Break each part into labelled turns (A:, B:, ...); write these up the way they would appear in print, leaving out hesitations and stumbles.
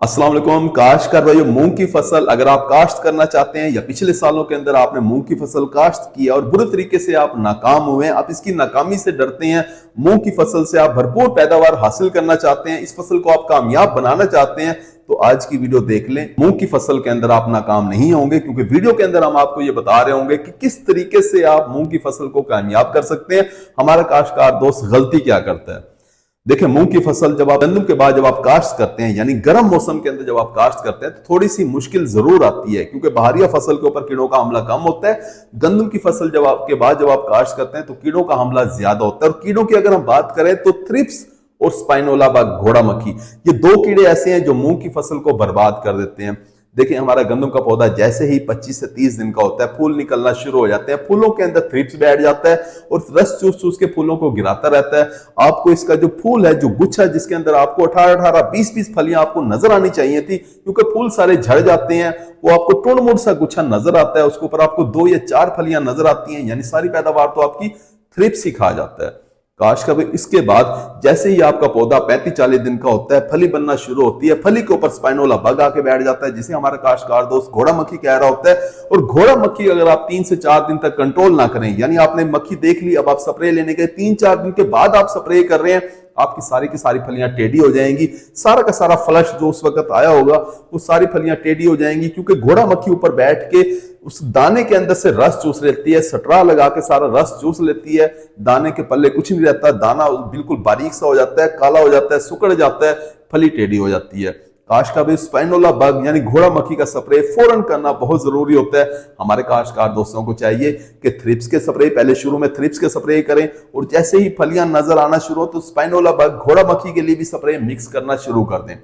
A: अस्सलाम वालेकुम काश्तकार भाइयों, मूंग की फसल अगर आप काश्त करना चाहते हैं या पिछले सालों के अंदर आपने मूंग की फसल काश्त की और बुरे तरीके से आप नाकाम हुए हैं, आप इसकी नाकामी से डरते हैं, मूंग की फसल से आप भरपूर पैदावार हासिल करना चाहते हैं, इस फसल को आप कामयाब बनाना चाहते हैं, तो आज की वीडियो देख लें। मूंग की फसल के अंदर आप नाकाम नहीं होंगे क्योंकि वीडियो के अंदर हम आपको ये बता रहे होंगे कि किस तरीके से आप मूंग की फसल को कामयाब कर सकते हैं। हमारा काश्तकार दोस्त गलती क्या करता है, देखिए मूंग की फसल जब आप गंदम के बाद जब आप काश्त करते हैं यानी गर्म मौसम के अंदर जब आप काश्त करते हैं तो थोड़ी सी मुश्किल जरूर आती है क्योंकि बहारिया फसल के ऊपर कीड़ों का हमला कम होता है। गंदम की फसल जब आपके बाद जब आप काश्त करते हैं तो कीड़ों का हमला ज्यादा होता है। और कीड़ों की अगर हम बात करें तो थ्रिप्स और स्पाइनोला बग, घोड़ा मक्खी, ये दो कीड़े ऐसे हैं जो मूंग की फसल को बर्बाद कर देते हैं। देखिए हमारा गंदम का पौधा जैसे ही 25 से 30 दिन का होता है, फूल निकलना शुरू हो जाते हैं, फूलों के अंदर थ्रिप्स बैठ जाता है और रस चूस चूस के फूलों को गिराता रहता है। आपको इसका जो फूल है, जो गुच्छा जिसके अंदर आपको 18-18, 20-20 फलियां आपको नजर आनी चाहिए थी, क्योंकि फूल सारे झड़ जाते हैं, वो आपको टुंड-मुड़ सा गुच्छा नजर आता है, उसके ऊपर आपको 2 या 4 फलियां नजर आती हैं, यानी सारी पैदावार तो आपकी थ्रिप्स ही खा जाता है। काश्त का इसके बाद जैसे ही आपका पौधा 35-40 दिन का होता है, फली बनना शुरू होती है, फली के ऊपर स्पाइनोला बग आके बैठ जाता है, जिसे हमारा काश्तकार दोस्त घोड़ा मक्खी कह रहा होता है। और घोड़ा मक्खी अगर आप 3 से 4 दिन तक कंट्रोल ना करें, यानी आपने मक्खी देख ली, अब आप स्प्रे लेने गए, 3-4 दिन के बाद आप स्प्रे कर रहे हैं, आपकी सारी की सारी फलियां टेढ़ी हो जाएंगी, सारा का सारा फ्लश जो उस वक्त आया होगा वो सारी फलियां टेढ़ी हो जाएंगी, क्योंकि घोड़ा मक्खी ऊपर बैठ के उस दाने के अंदर से रस चूस लेती है, सटरा लगा के सारा रस चूस लेती है, दाने के पल्ले कुछ नहीं रहता, दाना बिल्कुल बारीक सा हो जाता है, काला हो जाता है, सुकड़ जाता है, फली टेढ़ी हो जाती है। काश्त का भी स्पाइनोला बग यानी घोड़ा मक्खी का स्प्रे फौरन करना बहुत जरूरी होता है। हमारे काश्तकार दोस्तों को चाहिए कि थ्रिप्स के स्प्रे, पहले शुरू में थ्रिप्स के स्प्रे करें और जैसे ही फलियां नजर आना शुरू हो तो स्पाइनोला बग, घोड़ा मक्खी के लिए भी स्प्रे मिक्स करना शुरू कर दें।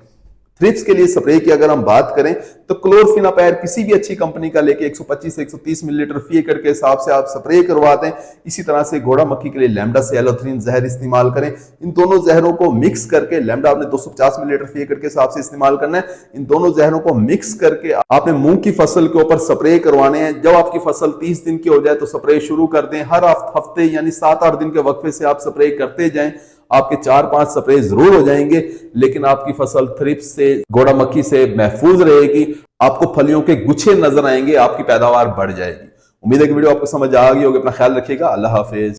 A: थ्रिप्स के लिए स्प्रे की अगर हम बात करें तो क्लोरफिनापायर किसी भी अच्छी कंपनी का लेके 125 से 130 मिलीलीटर फी एकड़ के हिसाब से आप स्प्रे करवा दें। इसी तरह से घोड़ा मक्खी के लिए लैम्डा से एलोथ्रीन जहर इस्तेमाल करें। इन दोनों जहरों को मिक्स करके, लैम्डा आपने 250 मिलीलीटर फी एकड़ के हिसाब से इस्तेमाल करना है, इन दोनों जहरों को मिक्स करके आपने मूंग की फसल के ऊपर स्प्रे करवाने हैं। जब आपकी फसल 30 दिन की हो जाए तो स्प्रे शुरू कर दें। हर हफ्ते यानी 7-8 दिन के वक्फे से आप स्प्रे करते जाएं। आपके 4-5 स्प्रे जरूर हो जाएंगे, लेकिन आपकी फसल थ्रिप्स से, घोड़ा मक्खी से महफूज रहेगी। आपको फलियों के गुच्छे नजर आएंगे, आपकी पैदावार बढ़ जाएगी। उम्मीद है कि वीडियो आपको समझ आ गई होगी। अपना ख्याल रखिएगा। अल्लाह हाफिज।